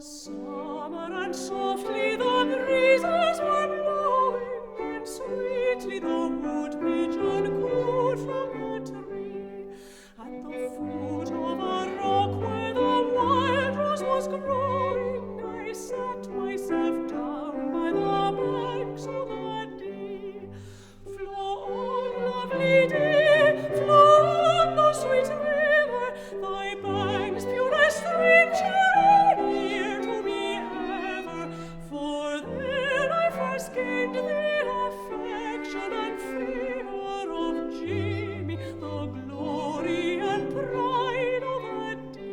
Summer and softly the breezes were blowing, and sweetly the wood pigeon cooed from the tree. At the foot of a rock where the wild rose was growing, I sat myself down by the banks of the Dee. Flow on, lovely Dee, flow on, the sweet river, thy banks purest stream shall near to me ever. For there I first gained the affection and favor of Jamie, the glory and pride of the Dee.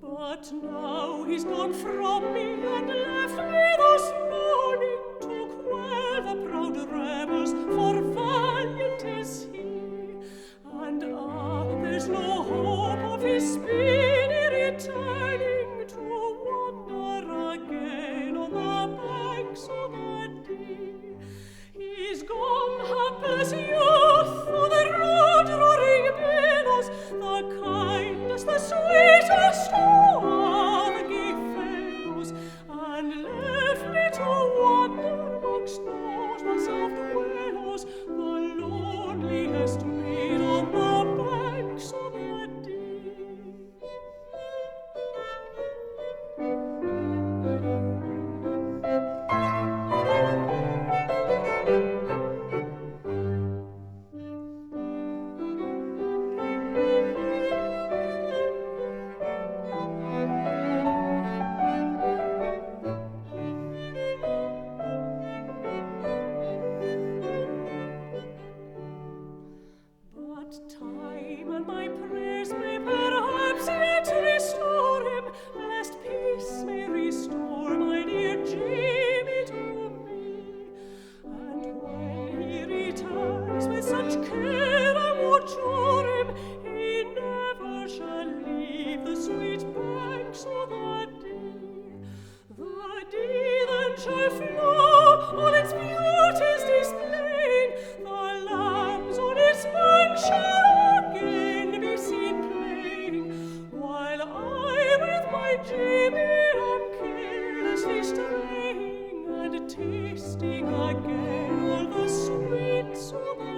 But now he's gone from me and left me this morning to quell the proud rebels, for valiant is he. And there's no hope of his speedy returning to wander again on the banks of the Dee. He's gone, hapless youth, through the road-roaring billows, the kindest, the sweetest of the gay fellows, and left me to wander amongst those unsolved willows, the loneliest maid on the banks of the Dee. But time and my prayers may perhaps yet restore him, lest peace may restore my dear Jamie to me. And when he returns with such care I watch o'er him, he never shall leave the sweet banks of the Dee. The Dee then shall flow, all its beauties displaying, the lambs on its banks shall again be seen playing, while I with my Jamie am carelessly straying, and tasting again all the sweets of the